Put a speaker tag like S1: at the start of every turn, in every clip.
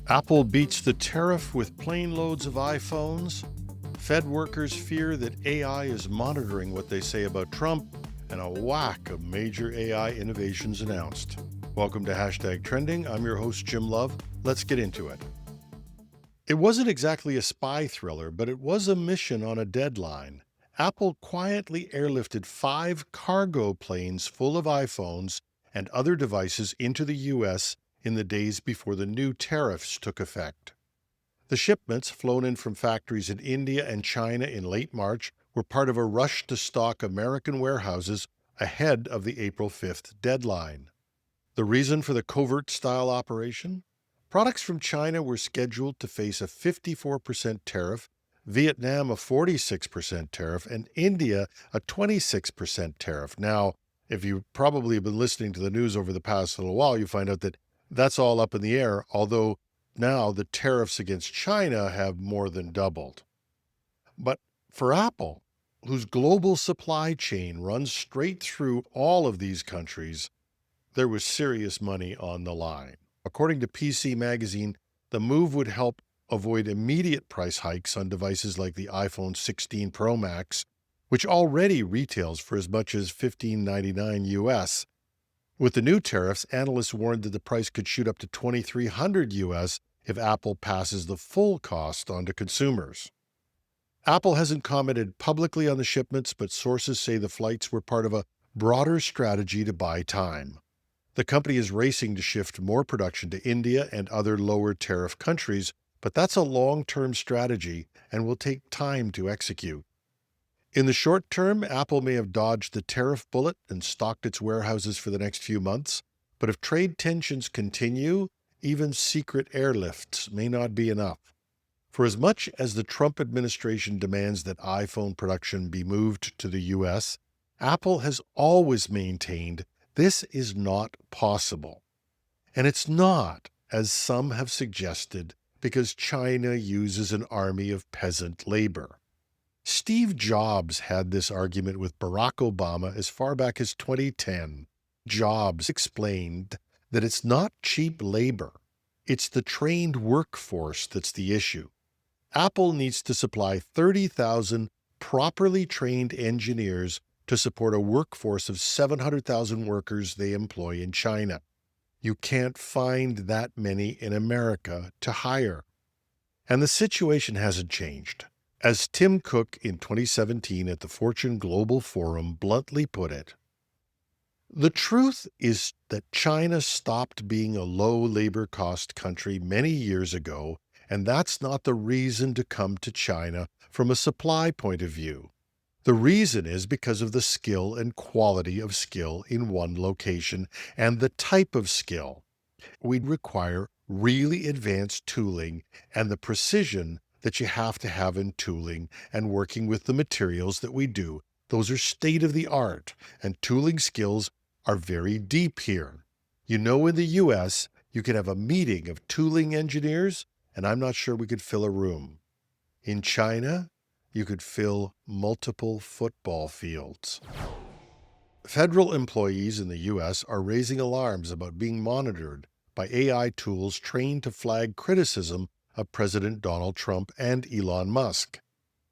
S1: Apple beats the tariff with plane loads of iPhones. Fed workers fear that AI is monitoring what they say about Trump, and a whack of major AI innovations announced. Welcome to Hashtag Trending. I'm your host, Jim Love. Let's get into it. It wasn't exactly a spy thriller, but it was a mission on a deadline. Apple quietly airlifted 5 cargo planes full of iPhones and other devices into the U.S. in the days before the new tariffs took effect. The shipments, flown in from factories in India and China in late March, were part of a rush to stock American warehouses ahead of the April 5th deadline. The reason for the Covert-style operation? Products from China were scheduled to face a 54% tariff, Vietnam a 46% tariff, and India a 26% tariff. Now, if you probably have been listening to the news over the past little while, you find out that that's all up in the air, although now the tariffs against China have more than doubled. But for Apple, whose global supply chain runs straight through all of these countries, there was serious money on the line. According to PC Magazine, the move would help avoid immediate price hikes on devices like the iPhone 16 Pro Max, which already retails for as much as $15.99 US. With the new tariffs, analysts warned that the price could shoot up to $2,300 US if Apple passes the full cost on to consumers. Apple hasn't commented publicly on the shipments, but sources say the flights were part of a broader strategy to buy time. The company is racing to shift more production to India and other lower tariff countries, but that's a long-term strategy and will take time to execute. In the short term, Apple may have dodged the tariff bullet and stocked its warehouses for the next few months, but if trade tensions continue, even secret airlifts may not be enough. For as much as the Trump administration demands that iPhone production be moved to the U.S., Apple has always maintained this is not possible. And it's not, as some have suggested, because China uses an army of peasant labor. Steve Jobs had this argument with Barack Obama as far back as 2010. Jobs explained that it's not cheap labor, it's the trained workforce that's the issue. Apple needs to supply 30,000 properly trained engineers to support a workforce of 700,000 workers they employ in China. You can't find that many in America to hire. And the situation hasn't changed. As Tim Cook in 2017 at the Fortune Global Forum bluntly put it, the truth is that China stopped being a low labor cost country many years ago, and that's not the reason to come to China from a supply point of view. The reason is because of the skill and quality of skill in one location and the type of skill. We require really advanced tooling and the precision that you have to have in tooling and working with the materials that we do. Those are state-of-the-art, and tooling skills are very deep here. You know, in the U.S., you could have a meeting of tooling engineers, and I'm not sure we could fill a room. In China, you could fill multiple football fields. Federal employees in the U.S. are raising alarms about being monitored by AI tools trained to flag criticism of President Donald Trump and Elon Musk.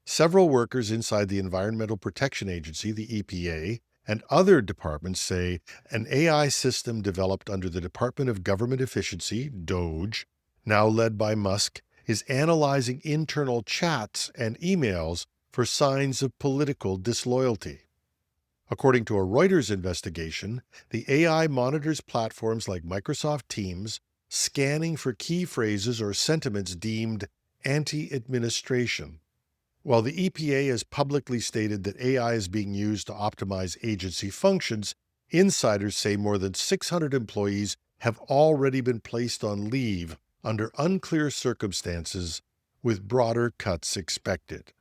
S1: Several workers inside the Environmental Protection Agency, the EPA, and other departments say an AI system developed under the Department of Government Efficiency, DOGE, now led by Musk, is analyzing internal chats and emails for signs of political disloyalty. According to a Reuters investigation, the AI monitors platforms like Microsoft Teams, scanning for key phrases or sentiments deemed anti-administration. While the EPA has publicly stated that AI is being used to optimize agency functions, insiders say more than 600 employees have already been placed on leave under unclear circumstances, with broader cuts expected.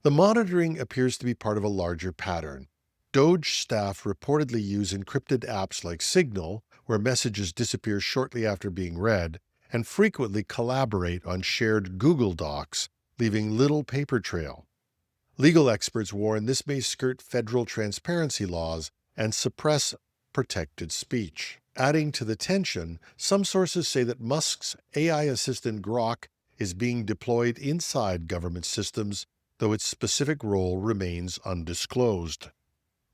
S1: The monitoring appears to be part of a larger pattern. DOGE staff reportedly use encrypted apps like Signal, where messages disappear shortly after being read, and frequently collaborate on shared Google Docs, leaving little paper trail. Legal experts warn this may skirt federal transparency laws and suppress protected speech. Adding to the tension, some sources say that Musk's AI assistant Grok is being deployed inside government systems, though its specific role remains undisclosed.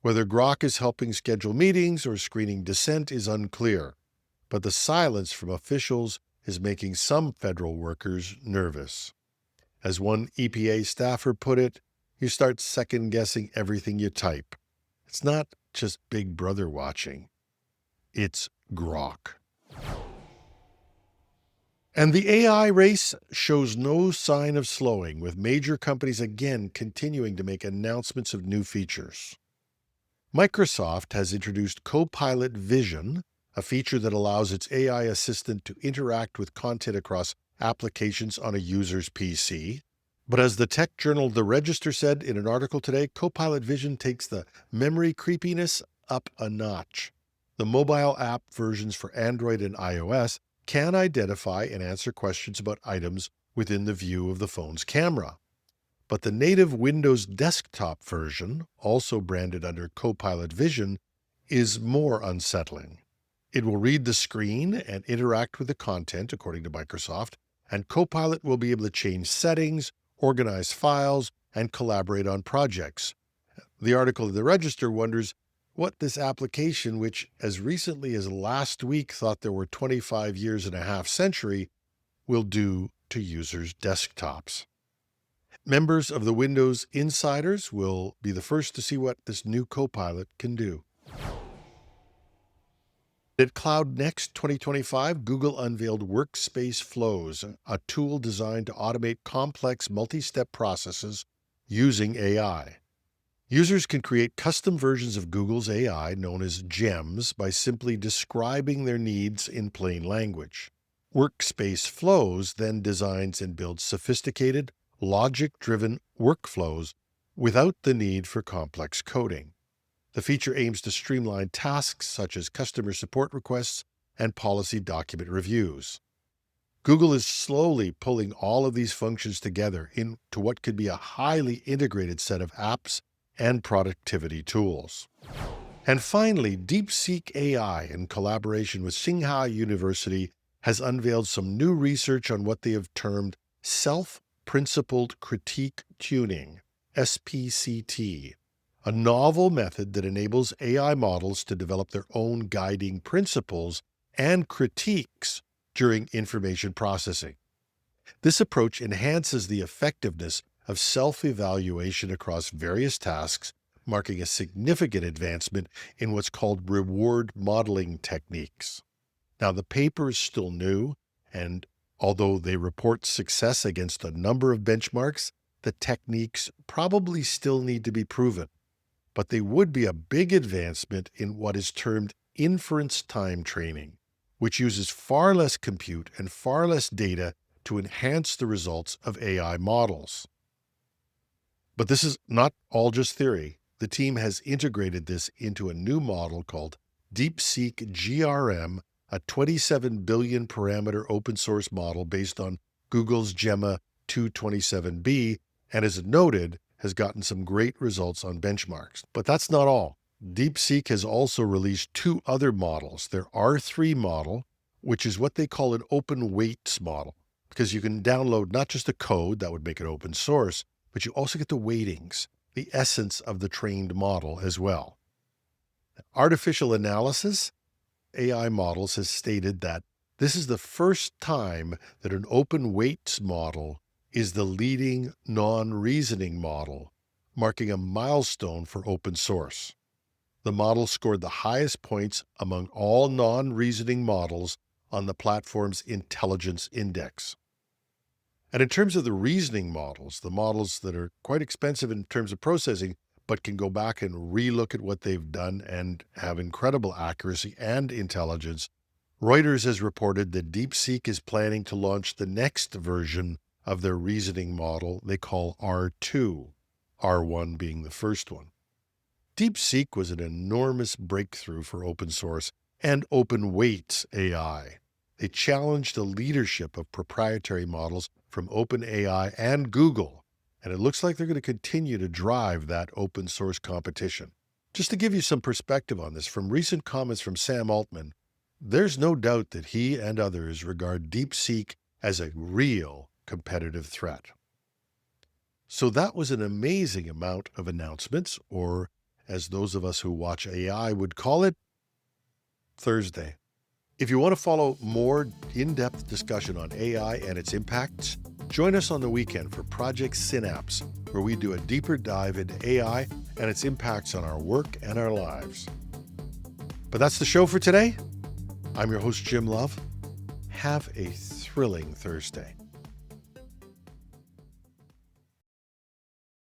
S1: Whether Grok is helping schedule meetings or screening dissent is unclear, but the silence from officials is making some federal workers nervous. As one EPA staffer put it, you start second-guessing everything you type. It's not just Big Brother watching. It's Grok. And the AI race shows no sign of slowing, with major companies again continuing to make announcements of new features. Microsoft has introduced Copilot Vision, a feature that allows its AI assistant to interact with content across applications on a user's PC. But as the tech journal The Register said in an article today, Copilot Vision takes the memory creepiness up a notch. The mobile app versions for Android and iOS can identify and answer questions about items within the view of the phone's camera. But the native Windows desktop version, also branded under Copilot Vision, is more unsettling. It will read the screen and interact with the content, according to Microsoft, and Copilot will be able to change settings, organize files, and collaborate on projects. The article in the Register wonders what this application, which as recently as last week thought there were 25 years and a half century, will do to users' desktops. Members of the Windows Insiders will be the first to see what this new Copilot can do. At Cloud Next 2025, Google unveiled Workspace Flows, a tool designed to automate complex multi-step processes using AI. Users can create custom versions of Google's AI, known as GEMs, by simply describing their needs in plain language. Workspace Flows then designs and builds sophisticated, logic-driven workflows without the need for complex coding. The feature aims to streamline tasks such as customer support requests and policy document reviews. Google is slowly pulling all of these functions together into what could be a highly integrated set of apps and productivity tools. And finally, DeepSeek AI, in collaboration with Tsinghua University, has unveiled some new research on what they have termed self-principled critique tuning, SPCT, a novel method that enables AI models to develop their own guiding principles and critiques during information processing. This approach enhances the effectiveness of self-evaluation across various tasks, marking a significant advancement in what's called reward modeling techniques. Now, the paper is still new, and although they report success against a number of benchmarks, the techniques probably still need to be proven. But they would be a big advancement in what is termed inference time training, which uses far less compute and far less data to enhance the results of AI models. But this is not all just theory. The team has integrated this into a new model called DeepSeek GRM, a 27 billion parameter open source model based on Google's Gemma 227b, and as noted, has gotten some great results on benchmarks. But that's not all. DeepSeek has also released two other models. Their R3 model, which is what they call an open weights model, because you can download not just the code, that would make it open source, but you also get the weightings, the essence of the trained model as well. Artificial analysis, AI models, has stated that this is the first time that an open weights model is the leading non-reasoning model, marking a milestone for open source. The model scored the highest points among all non-reasoning models on the platform's intelligence index. And in terms of the reasoning models, the models that are quite expensive in terms of processing, but can go back and relook at what they've done and have incredible accuracy and intelligence, Reuters has reported that DeepSeek is planning to launch the next version of their reasoning model they call R2, R1 being the first one. DeepSeek was an enormous breakthrough for open source and open weights AI. They challenged the leadership of proprietary models from OpenAI and Google, and it looks like they're going to continue to drive that open source competition. Just to give you some perspective on this, from recent comments from Sam Altman, There's no doubt that he and others regard DeepSeek as a real competitive threat. So that was an amazing amount of announcements, or as those of us who watch AI would call it, Thursday. If you want to follow more in-depth discussion on AI and its impacts, join us on the weekend for Project Synapse, where we do a deeper dive into AI and its impacts on our work and our lives. But that's the show for today. I'm your host, Jim Love. Have a thrilling Thursday.